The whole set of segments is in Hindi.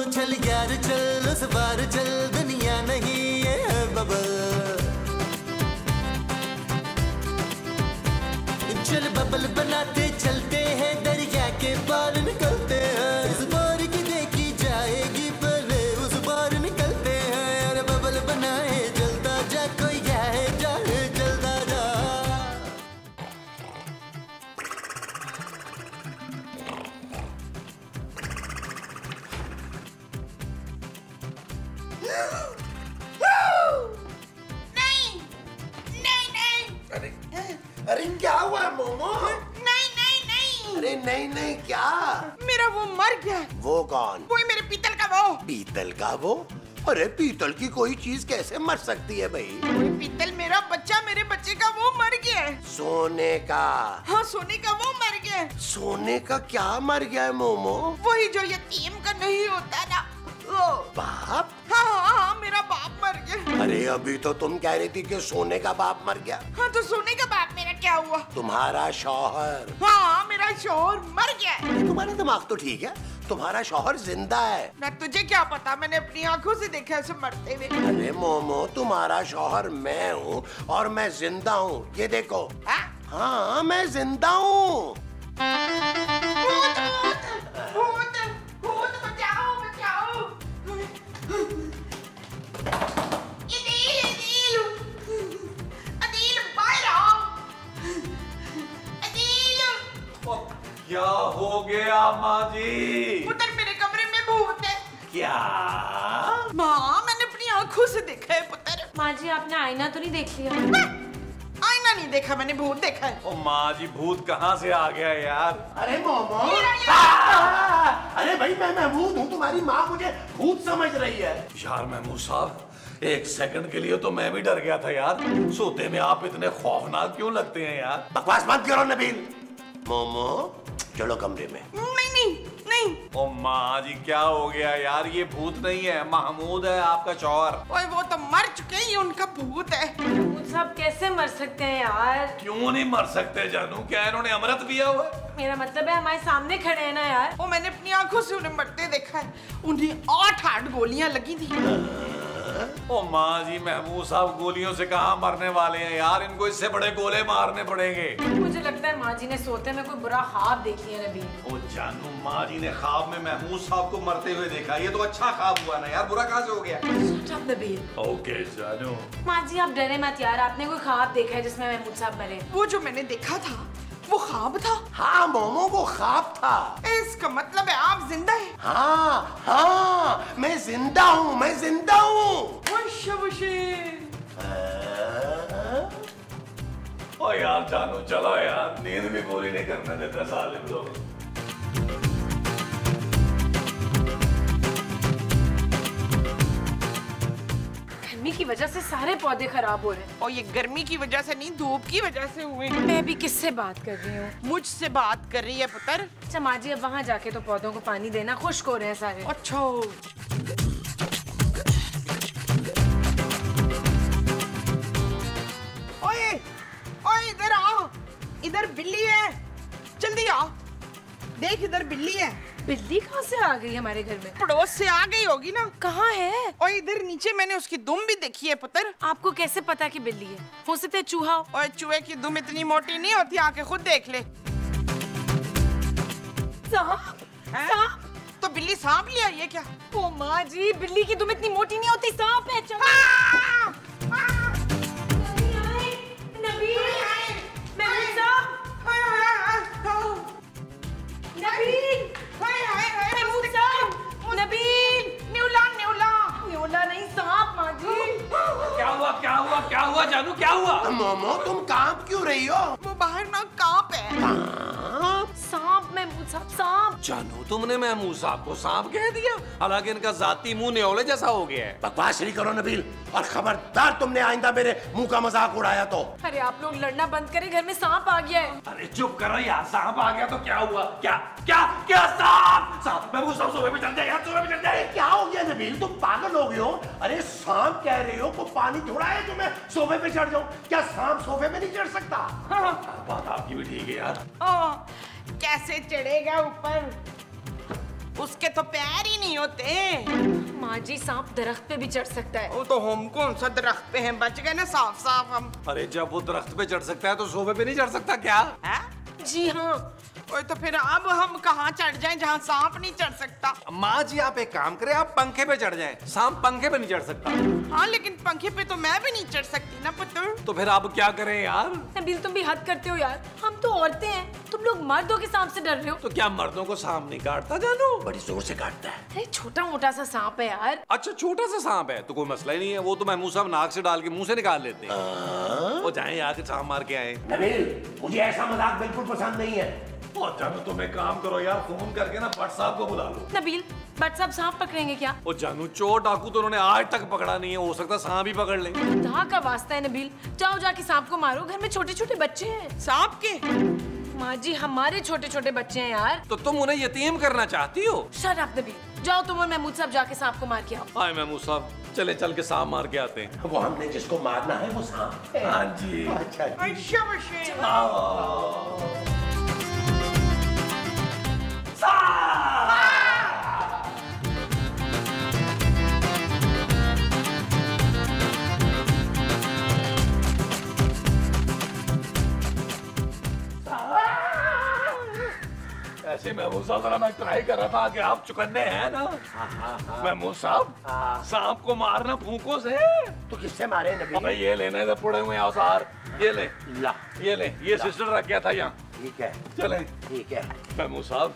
चल यार चल उस बार चल, दुनिया नहीं ये है बबल। चल बबल बनाते चलते हैं, दरिया के पार निकलते हैं। इस बार की देखी जाएगी पहले उस बार निकलते हैं। अरे बबल बनाए जलता जा, कोई जाए जाए जलता जा। नहीं नहीं नहीं। अरे क्या हुआ मोमो? नहीं नहीं नहीं। अरे नहीं नहीं क्या? मेरा वो मर गया। वो कौन? वही मेरे पीतल का वो। पीतल का वो? अरे पीतल की कोई चीज कैसे मर सकती है भाई? पीतल मेरा बच्चा, मेरे बच्चे का वो मर गया है। सोने का? हाँ सोने का वो मर गया है। सोने का क्या मर गया है मोमो? वही जो यतीम का नहीं होता ना वो। बाप? हाँ मेरा बाप मर गया। अरे अभी तो तुम कह रही थी कि सोने का बाप मर गया। हाँ तो सोने का बाप मेरा क्या हुआ? तुम्हारा शौहर? हाँ मेरा शौहर मर गया है। तुम्हारा दिमाग तो ठीक है, तुम्हारा शौहर जिंदा है। ना तुझे क्या पता, मैंने अपनी आंखों से देखा उसे मरते हुए। अरे मोमो तुम्हारा शौहर मैं हूँ और मैं जिंदा हूँ, ये देखो। हाँ मैं जिंदा हूँ। भूत भूत बचाओ बचाओ। अदील अदील बाहर आओ। अदील क्या हो गया माँ जी? पुत्र मेरे कमरे में भूत है। क्या? माँ मैंने अपनी आंखों से देखा है पुत्र। माँ जी आपने आईना तो नहीं देख लिया? आईना नहीं देखा मैंने, भूत देखा है। ओ माँ जी भूत कहाँ से आ गया यार? अरे मोमो, अरे भाई मैं महमूद हूँ, तुम्हारी माँ मुझे भूत समझ रही है। यार महमूद साहब एक सेकंड के लिए तो मैं भी डर गया था यार। सोते में आप इतने खौफनाक क्यों लगते हैं यार? बकवास मत करो नबील। मोमो चलो कमरे में। नहीं नहीं नहीं। ओ माँ जी क्या हो गया यार? ये भूत नहीं है, महमूद है आपका शौहर। ओए वो तो मर चुके हैं, ये उनका भूत है। भूत साहब कैसे मर सकते हैं यार? क्यों नहीं मर सकते जानू? क्या इन्होंने अमृत पिया हुआ है? मेरा मतलब है हमारे सामने खड़े हैं ना यार। वो मैंने अपनी आंखों से उन्हें मरते देखा है। उन्हें 8 गोलियां लगी थी। ओ माँ जी महमूद साहब गोलियों से कहाँ मरने वाले हैं यार, इनको इससे बड़े गोले मारने पड़ेंगे। मुझे लगता है माँ जी ने सोते में कोई बुरा ख्वाब देख लिया नबी। ओ जानू माँ जी ने ख्वाब में महमूद साहब को मरते हुए देखा, ये तो अच्छा ख्वाब हुआ ना यार, बुरा कहाँ से हो गया? नबी ओके जानू। माँ जी आप डरे मत यार, आपने कोई ख्वाब देखा है जिसमें महमूद साहब मरे? वो जो मैंने देखा था वो ख्वाब था। हाँ मोमो वो ख्वाब था। इसका मतलब है आप जिंदा हैं। हाँ हाँ मैं जिंदा हूँ, मैं जिंदा हूँ। ओ यार जानू चलो यार, नींद भी पूरी नहीं करने देते साले लोग। गर्मी की वजह से सारे पौधे खराब हो रहे हैं। और ये गर्मी की वजह से नहीं, धूप की वजह से हुए। मैं भी किससे बात कर रही हूँ? मुझसे बात कर रही है पुत्र। अच्छा माँ जी अब वहाँ जाके तो पौधों को पानी देना, खुश्क हो रहे हैं सारे। अच्छा ओए ओए इधर आओ, इधर बिल्ली है, जल्दी आओ। देख इधर बिल्ली है। बिल्ली कहाँ से आ गई हमारे घर में? पड़ोस से आ गई होगी ना। कहाँ है? और इधर नीचे मैंने उसकी दुम भी देखी है पुत्र। आपको कैसे पता कि बिल्ली है? हो सकता है चूहा हो। और चूहे की दुम इतनी मोटी नहीं होती, आके खुद देख ले। सांप? सांप? तो बिल्ली सांप ले आई है क्या? ओ माँ जी बिल्ली की दुम इतनी मोटी नहीं होती, सांप है। चलो क्या हुआ जानू, क्या हुआ? मोमो तुम कांप क्यों रही हो? वो बाहर ना कांप है। सांप महमूद साहब, सांप। जानू तुमने महमूद साहब को सांप कह दिया, हालांकि इनका जाती मुंह न्योले जैसा हो गया है। बकवास नहीं करो नबील, और खबरदार तुमने आइंदा मेरे मुंह का मजाक उड़ाया तो। अरे आप लोग लड़ना बंद करें, घर में सांप आ गया है। अरे चुप करो यार, सांप आ गया तो क्या हुआ? क्या क्या क्या सांप? सांप महमूद साहब सोफे पे चढ़ जाए यार, सोफे पे चढ़ जाए। क्या हो गया नबील, तुम पागल हो गए हो? अरे सांप कह रही हो, को पानी थोड़ा है जो मैं सोफे पे चढ़ जाऊं? क्या सांप सोफे पे नहीं चढ़ सकता? बात आपकी भी ठीक है यार। कैसे चढ़ेगा ऊपर? उसके तो पैर ही नहीं होते। माँ जी सांप दरख्त पे भी चढ़ सकता है। वो तो हम कौन सा दरख्त पे हैं, बच गए ना साफ साफ हम। अरे जब वो दरख्त पे चढ़ सकता है तो सोफे पे नहीं चढ़ सकता क्या? है? जी हाँ। ओए तो फिर अब हम कहाँ चढ़ जाएं जहाँ सांप नहीं चढ़ सकता? माँ जी आप एक काम करें, आप पंखे पे चढ़ जाएं। सांप पंखे पे नहीं चढ़ सकता। हाँ लेकिन पंखे पे तो मैं भी नहीं चढ़ सकती ना पुत्र। तो फिर आप क्या करें यार? नबील तुम भी हद करते हो यार, हम तो औरतें हैं, तुम लोग मर्दों के सांप से डर रहे हो। तो क्या मर्दों को सांप नहीं काटता जानू? बड़ी जोर से काटता है। अरे छोटा मोटा सा सांप है यार। अच्छा छोटा सा सांप है तो कोई मसला ही नहीं है, वो तो महमूद साहब नाक से डाल के मुंह से निकाल लेते हैं। वो जाएं यहाँ के सांप मार के आए। नबील मुझे ऐसा मजाक बिल्कुल पसंद नहीं है। और जानू तुम एक काम करो यार, फोन करके ना भट्ट साहब को बुला लो। नबील भट्ट साहब सांप पकड़ेंगे क्या? वो जानू चोर डाकू तो उन्होंने आज तक पकड़ा नहीं है, हो सकता सांप ही पकड़ ले। खुदा का वास्ता है नबील, जाओ जाके सांप को मारो, घर में छोटे छोटे बच्चे हैं। सांप के? माँ जी हमारे छोटे छोटे बच्चे हैं यार। तो तुम उन्हें यतीम करना चाहती हो? शट अप नबील, जाओ तुम और महमूद साहब जाके सांप को मार के आओ। हाय महमूद साहब चले चल के सांप मार के आते हैं। वो हमने जिसको मारना है वो सांप है। हाँ जी। अच्छा अच्छा बशे। ऐसे महमूद साहब जरा मैं ट्राई कर रहा था कि आप चुकन्ने हैं ना। महमूद साहब सांप को मारना फूंकों से। तो किससे मारे नबील? हमें ये लेने से पड़े हुए औजार, ये ले ला ये ले, ये सिस्टर रख गया था यहाँ। ठीक है चले ठीक है। महमूद साहब।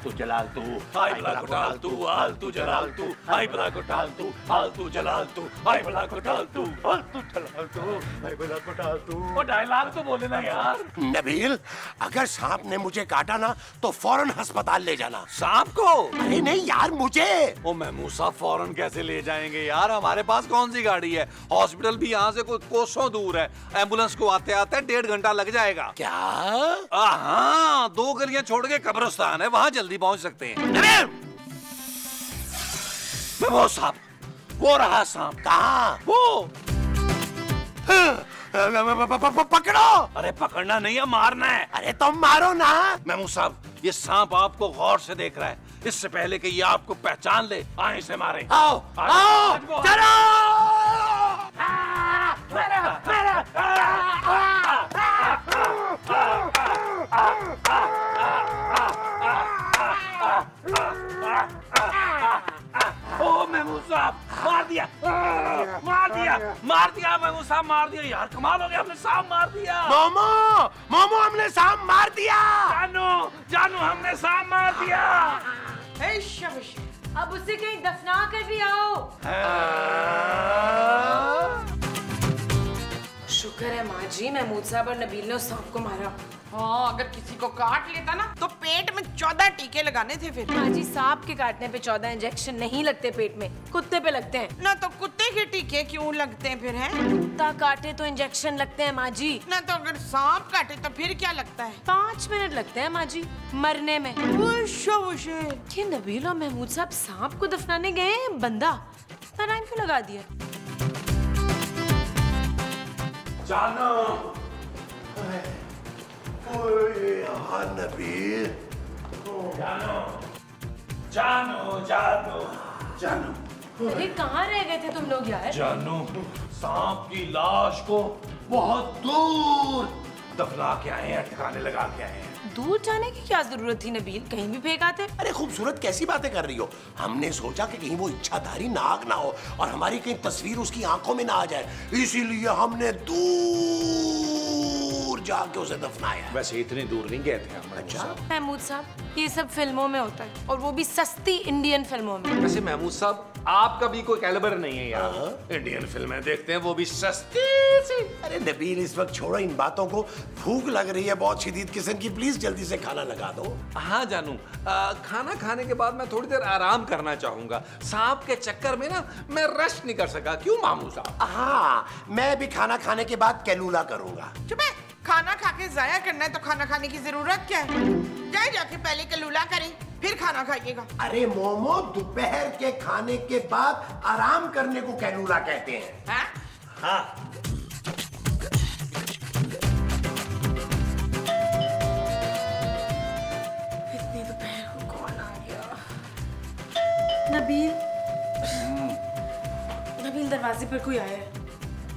तू जलाल तू हाय भला को टाल तू, हाल तू जलाल तू, हाय भला को टाल तू, हाल तू जलाल तू, हाय भला को टाल तू, हाल तू जलाल तू, हाय भला को टाल तू। वो डायलॉग तो बोले ना यार। नबील अगर सांप ने मुझे काटा ना तो फौरन अस्पताल ले जाना। सांप को? अरे नहीं यार मुझे। ओ महमूद साहब फौरन कैसे ले जाएंगे यार, हमारे पास कौन सी गाड़ी है? हॉस्पिटल भी यहाँ से कुछ कोसों दूर है, एम्बुलेंस को आते आते 1.5 घंटा लग जाएगा। क्या? हाँ 2 गलियां छोड़ के कब्रिस्तान है, वहाँ जल्दी पहुँच सकते हैं। महमूद साहब वो रहा सांप। कहाँ? वो पकड़ो। अरे पकड़ना नहीं है, मारना है। अरे तुम मारो ना। महमूद साहब ये सांप आपको गौर से देख रहा है, इससे पहले कि ये आपको पहचान ले आए इसे मारे। आओ आओ चलो। ओ महमूद साहब मार दिया, मार दिया, मार दिया महमूद साहब, मार दिया यार, कमाल हो गया, हमने सांप मार दिया। मोमो मोमो हमने सांप मार दिया। जानू जानू हमने सांप मार दिया। अब उसे कहीं दफना कर भी आओ। शुक्र है माँ जी महमूद साहब और नबील ने उस सांप को मारा। हाँ अगर किसी को काट लेता ना तो पेट में 14 टीके लगाने थे फिर। माँ जी सांप के काटने पे 14 इंजेक्शन नहीं लगते पेट में, कुत्ते पे लगते हैं। ना तो कुत्ते के टीके क्यों लगते हैं फिर हैं? कुत्ता काटे तो इंजेक्शन लगते हैं माँ जी। ना तो अगर सांप काटे तो फिर क्या लगता है? 5 मिनट लगते हैं माँ जी मरने में। ये नबील और महमूद साहब सांप को दफनाने गए हैं, बंदा इतना टाइम क्यों लगा दिया? जानो यार नबील। जानो जानो जानो जानो अरे कहाँ रह गए थे तुम लोग यार? जानू सांप की लाश को बहुत दूर दफना के आए हैं, ठिकाने लगा के आए हैं। दूर जाने की क्या जरूरत थी नबील, कहीं भी फेंक आते। अरे खूबसूरत कैसी बातें कर रही हो? हमने सोचा कि कहीं वो इच्छाधारी नाग ना हो और हमारी कहीं तस्वीर उसकी आंखों में ना आ जाए, इसीलिए हमने दूर जाके उसे दफनाया। वैसे इतनी दूर नहीं गए थे हम। अच्छा महमूद साहब ये सब फिल्मों में होता है और वो भी सस्ती इंडियन फिल्मों में। वैसे महमूद साहब आपका भी कोई कैलिबर नहीं है यार, इंडियन फिल्में देखते हैं वो भी सस्ती सी। अरे नबील इस वक्त छोड़ो इन बातों को, भूख लग रही है बहुत शदीद किस्म की, प्लीज जल्दी से खाना लगा दो। हाँ जानू खाना खाने के बाद मैं थोड़ी देर आराम करना चाहूंगा, सांप के चक्कर में ना मैं रेस्ट नहीं कर सका। क्यों मामू साहब? हाँ मैं भी खाना खाने के बाद कैलूला करूंगा। चुप है, खाना खा के जाया करना है तो खाना खाने की जरूरत क्या है? जाए जाके पहले कलूला करें फिर खाना खाइएगा। अरे मोमो दोपहर के खाने के बाद आराम करने को कैलूला कहते हैं। हाँ? हाँ इतनी दोपहर को कौन आ गया? नबील, नबील दरवाजे पर कोई आया है।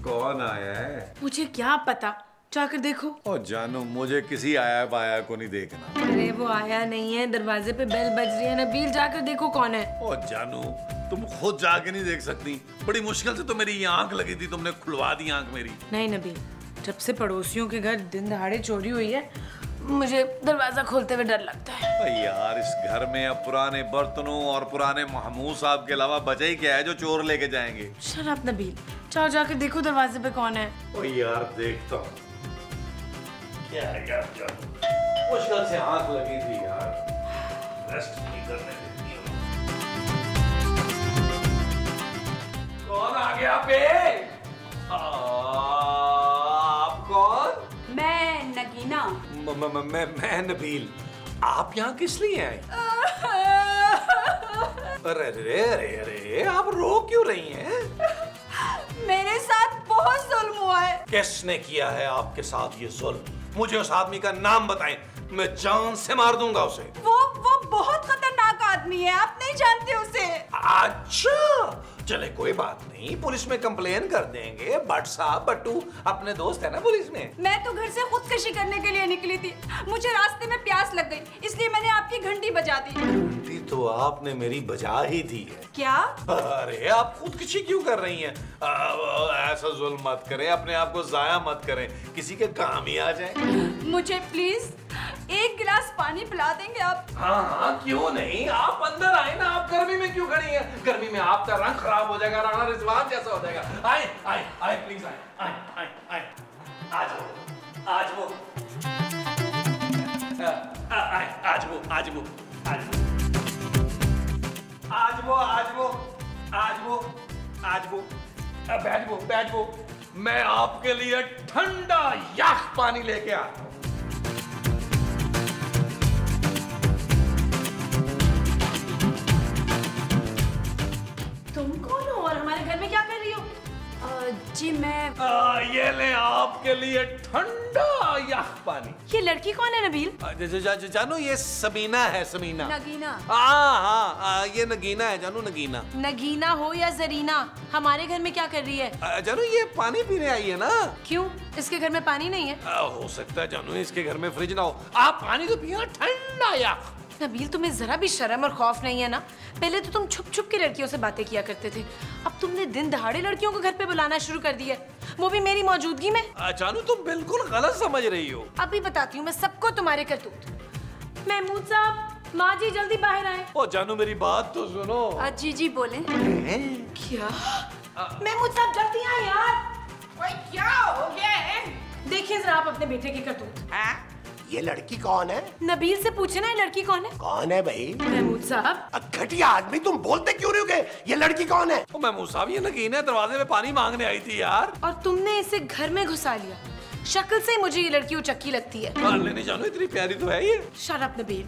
कौन आया है? मुझे क्या पता, जाकर देखो। ओ जानू, मुझे किसी आया बाया को नहीं देखना। अरे वो आया नहीं है, दरवाजे पे बेल बज रही है। नबील जाकर देखो कौन है। ओ जानू, तुम खुद जाके नहीं देख सकती? बड़ी मुश्किल से तो मेरी ये आंख लगी थी, तुमने खुलवा दी आंख मेरी। नहीं नबील, जब से पड़ोसियों के घर दिन दहाड़े चोरी हुई है, मुझे दरवाजा खोलते हुए डर लगता है। यार, इस घर में अब पुराने बर्तनों और पुराने महमूद साहब के अलावा बचा ही क्या है जो चोर लेके जाएंगे? शट अप नबील, जाओ जाकर देखो दरवाजे पे कौन है। ओ यार, देखता हूँ। क्या है यार, मुश्किल से आंख लगी थी यार, रेस्ट नहीं करने देती हूँ। कौन आ गया पे? आप कौन? मैं नगीना। मैं नबील। आप यहाँ किस लिए आए? अरे अरे अरे अरे, आप रो क्यों रही हैं? मेरे साथ बहुत जुल्म हुआ है। किसने किया है आपके साथ ये जुल्म? मुझे उस आदमी का नाम बताएं, मैं जान से मार दूंगा उसे। वो बहुत खतरनाक आदमी है, आप नहीं जानते उसे। अच्छा, चले कोई बात नहीं, पुलिस में कंप्लेन कर देंगे। बट साहब, बट्टू अपने दोस्त है ना पुलिस में। मैं तो घर से खुदकशी करने के लिए निकली थी, मुझे रास्ते में प्यास लग गई, इसलिए मैंने आपकी घंटी बजा दी। घंटी तो आपने मेरी बजा ही दी है। क्या? अरे आप खुदकशी क्यों कर रही हैं? ऐसा जुल्म मत करें, अपने आप को जाया मत करें, किसी के काम ही आ जाए। मुझे प्लीज एक गिलास पानी पिला देंगे आप? हाँ हाँ, क्यों नहीं, आप अंदर आए ना। आप गर्मी में क्यों खड़ी हैं? गर्मी में आपका रंग खराब हो जाएगा, राणा रिजवान जैसा हो जाएगा। आए आए आए, प्लीज आए आए आए आए, आज वो आज वो आज वो आज वो आज वो आज वो आज वो आज वो आज वो बैठ वो, मैं आपके लिए ठंडा याक पानी लेके आता हूं। तुम कौन हो और हमारे घर में क्या कर रही हो? जी मैं ये ले आपके लिए ठंडा याक पानी। ये लड़की कौन है नबील? जानू, ये सबीना है, सबीना। नगीना। हाँ, ये नगीना है जानू, नगीना। नगीना हो या जरीना, हमारे घर में क्या कर रही है? जानू, ये पानी पीने आई है ना। क्यों, इसके घर में पानी नहीं है? हो सकता है जानू इसके घर में फ्रिज ना हो। आप पानी तो पिया, ठंडा याक। नबील, तुम्हें जरा भी शर्म और खौफ नहीं है ना? पहले तो तुम छुप छुप के लड़कियों से बातें किया करते थे, अब तुमने दिन दहाड़े लड़कियों को घर पे बुलाना शुरू कर दिया, वो भी मेरी मौजूदगी में। जानू, तुम बिल्कुल गलत समझ रही हो। अभी बताती हूँ मैं सबको तुम्हारे करतूत। महमूद साहब, माँ जी जल्दी बाहर आए। ओ जानू, मेरी बात तो सुनो। जी बोले। क्या? महमूद साहब जल्दी आए यार। ओए क्या हो गया है? देखिए जरा आप अपने बेटे की करतूत। ये लड़की कौन है? नबील से पूछे ना ये लड़की कौन है? कौन है भाई? महमूद साहब। घटिया आदमी, तुम बोलते क्यों नहीं हो गए? ये लड़की कौन है? महमूद साहब, ये नगीना है, दरवाजे में पानी मांगने आई थी यार। और तुमने इसे घर में घुसा लिया। शक्ल से मुझे ये लड़की उचक्की लगती है। नहीं जानू, इतनी प्यारी तो है ये। Shut up Nabeel.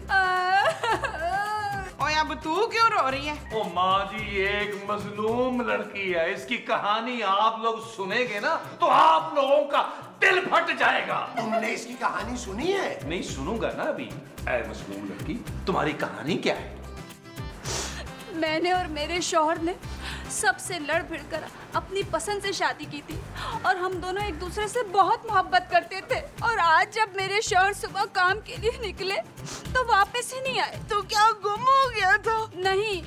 ओए अब तू क्यों रो रही है? ओ माँ जी, ये एक मजलूम लड़की है, इसकी कहानी आप लोग सुनेंगे ना तो आप लोगों का दिल फट जाएगा। तुमने इसकी कहानी सुनी है? नहीं सुनूंगा ना अभी। ऐ मजलूम लड़की, तुम्हारी कहानी क्या है? मैंने और मेरे शौहर ने सबसे लड़ भिड़ कर अपनी पसंद से शादी की थी और हम दोनों एक दूसरे से बहुत मोहब्बत करते थे। और आज जब मेरे शौहर सुबह काम के लिए निकले तो वापस ही नहीं आए। तो क्या गुम हो गया था? नहीं,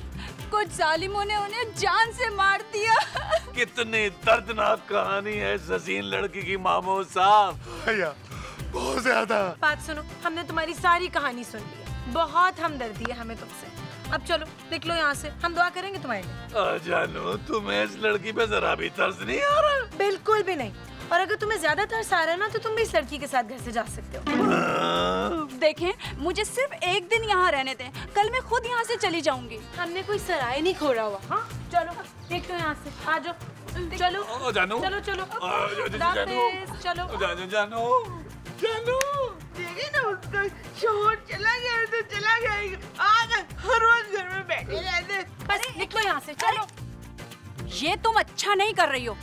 कुछ जालिमों ने उन्हें जान से मार दिया। कितनी दर्दनाक कहानी है इस हसीन लड़की की महमूद साहब। भैया, बहुत ज्यादा। बात सुनो, हमने तुम्हारी सारी कहानी सुन ली है, बहुत हमदर्दी है हमें तुमसे। अब चलो निकलो यहाँ से, हम दुआ करेंगे तुम्हारे लिए। जानू, तुम्हें इस लड़की पे जरा भी तरस नहीं आ रहा? बिल्कुल भी नहीं। और अगर तुम्हें ज्यादा तरस आ रहा है ना तो तुम भी इस लड़की के साथ घर से जा सकते हो। देखें, मुझे सिर्फ एक दिन यहाँ रहने दें, कल मैं खुद यहाँ से चली जाऊंगी। हमने कोई सराय नहीं खोला हुआ। हाँ चलो देख लो यहाँ से, आ जाओ। चलो जानू, चलो चलो जानू, चलो जानू, जानू। देखिए ना, उसका शोहर चला गया तो चला गया, आगे हर रोज घर में बैठे रहते। बस निकलो यहाँ से, चलो। ये तुम अच्छा नहीं कर रही हो।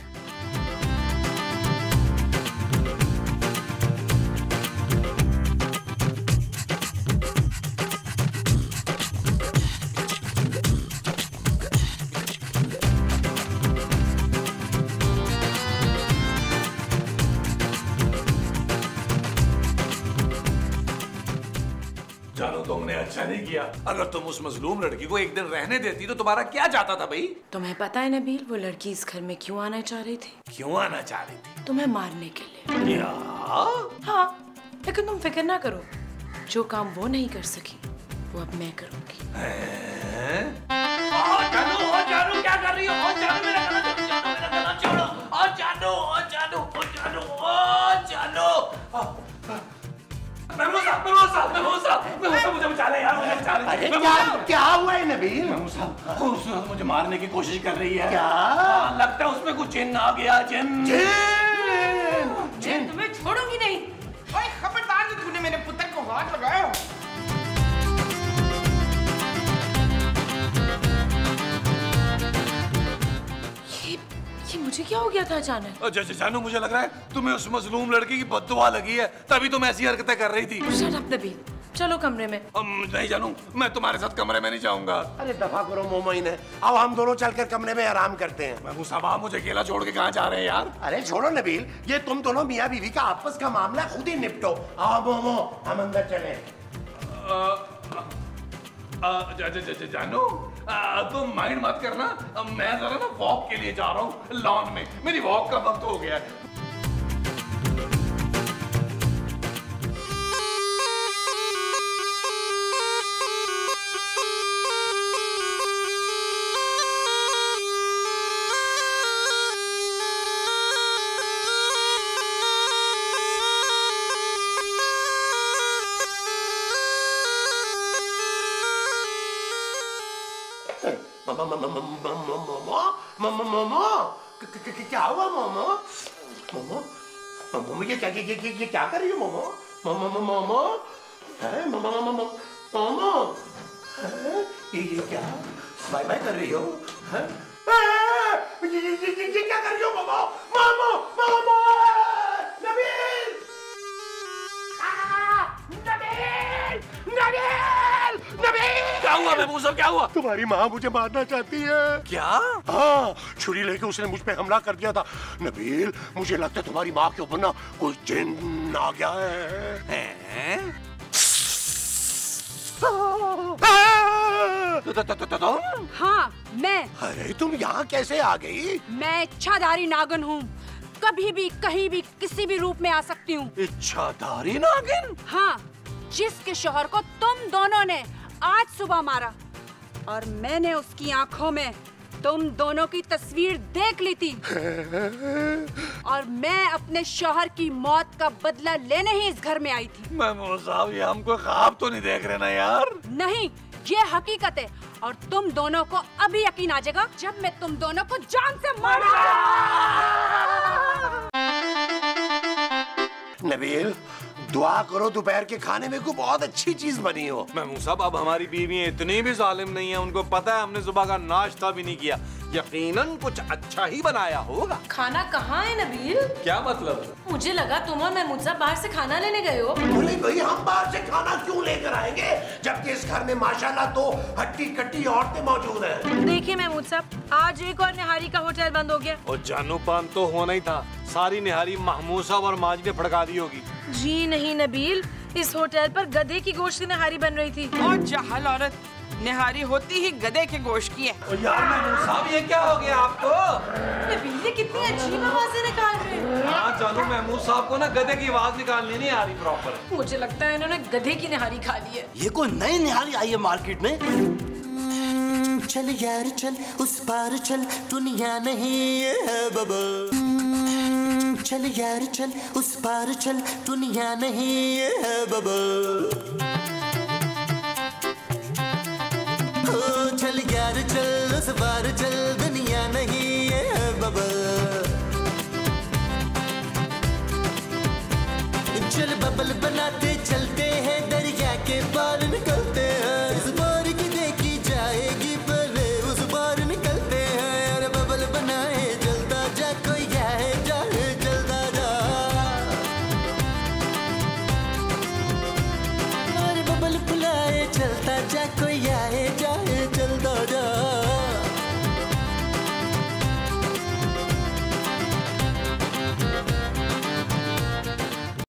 नहीं किया। अगर तुम उस मजलूम लड़की को एक दिन रहने देती तो तुम्हारा क्या जाता था भाई? तुम्हें पता है नबील, वो लड़की इस घर में क्यों आना चाह रही थी? क्यों आना चाह रही थी? तुम्हें मारने के लिए। क्या? हाँ, लेकिन तुम फिक्र ना करो, जो काम वो नहीं कर सकी वो अब मैं करूंगी। जानू क्या कर रही हो? जानू मेरा गला छोड़ो, जानू मेरा गला छोड़ो। मुझे बचा ले यार, मुझे बचा ले। अरे क्या हुआ है नबील? खूबसूरत मुझे मारने की कोशिश कर रही है। क्या? लगता है उसमें कुछ जिन आ गया। जिन मैं तुम्हें छोड़ूंगी नहीं। ओए खबरदार जो तूने मेरे पुत्र को हाथ लगाया। ये मुझे क्या हो गया था अचानक? जानू, मुझे लग रहा है तुम्हें उस मजलूम लड़की की बद्दुआ लगी है, तभी तुम ऐसी हरकतें कर रही थी। शट अप नबील, चलो कमरे में। नहीं जानू, मैं तुम्हारे साथ कमरे में नहीं जाऊंगा। अरे दफा करो मोमिन है, अब हम दोनों चलकर कमरे में आराम करते हैं। महमूद साहब, आप मुझे अकेला छोड़ के कहाँ जा रहे हैं यार? अरे छोड़ो नबील, ये तुम दोनों मियाँ बीवी का आपस का मामला खुद ही निपटो। आओ मोमो, हम अंदर चले। जानू, तुम माइंड मत करना, मैं जरा ना वॉक के लिए जा रहा हूँ लॉन में। मेरी वॉक का वक्त हो गया है। क्या हुआ मोमो? मोमो मोमो ये क्या कर रही हो मोमो? मोमो मोमो है मोमो मोमो मोमो ये क्या बाय बाय कर रही हो? ये क्या कर रही हो मोमो? मोमो मोमो नबील नबील नबील नबील! क्या हुआ महमूद साहब, क्या हुआ? तुम्हारी माँ मुझे मारना चाहती है। क्या? हाँ, छुरी लेके उसने मुझ पे हमला कर दिया था। नबील, मुझे लगता है तुम्हारी माँ के ऊपर ना कोई जिन आ गया है। हाँ, मैं। अरे तुम यहाँ कैसे आ गई? मैं इच्छाधारी नागिन हूँ, कभी भी कहीं भी किसी भी रूप में आ सकती हूँ। इच्छाधारी नागिन? हाँ, जिसके शौहर को तुम दोनों ने आज सुबह मारा और मैंने उसकी आंखों में तुम दोनों की तस्वीर देख ली थी और मैं अपने शौहर की मौत का बदला लेने ही इस घर में आई थी। महमूद साहब, ये हमको ख्वाब तो नहीं देख रहे ना यार? नहीं, ये हकीकत है और तुम दोनों को अभी यकीन आ जाएगा जब मैं तुम दोनों को जान से मारूंगा। नबील, दुआ करो दोपहर के खाने में कोई बहुत अच्छी चीज बनी हो। महमूद साहब, अब हमारी बीवियां इतनी भी जालिम नहीं है, उनको पता है हमने सुबह का नाश्ता भी नहीं किया, यकीनन कुछ अच्छा ही बनाया होगा। खाना कहाँ है नबील? क्या मतलब? मुझे लगा तुम और महमूद साहब बाहर से खाना लेने गए हो। बोले भाई, हम बाहर से खाना क्यों लेकर आएंगे जबकि इस घर में माशाल्लाह तो हट्टी कट्टी औरतें मौजूद हैं। देखिए महमूद साहब, आज एक और निहारी का होटल बंद हो गया। और जानू पान तो होना ही था, सारी निहारी महमूद साहब और माजी ने फड़का दी होगी। जी नहीं नबील, इस होटल पर गधे की गोश्त की निहारी बन रही थी। और जहल औरत, निहारी होती ही गधे के गोश्त की है। और यार महमूद साहब, ये क्या हो गया आपको? नबील, ये कितनी अजीब आवाजें निकाल रहे हैं। हाँ जानू, महमूद साहब को ना गधे की आवाज निकालनी नहीं आ रही प्रॉपर। मुझे लगता है इन्होंने गधे की निहारी खा ली है। ये कोई नई निहारी आई है मार्केट में। चल यार चल, उस पार चल, दुनिया नहीं है बबल। चल यार चल, उस पार चल, दुनिया नहीं है बबल। चल यार चल, उस पार चल,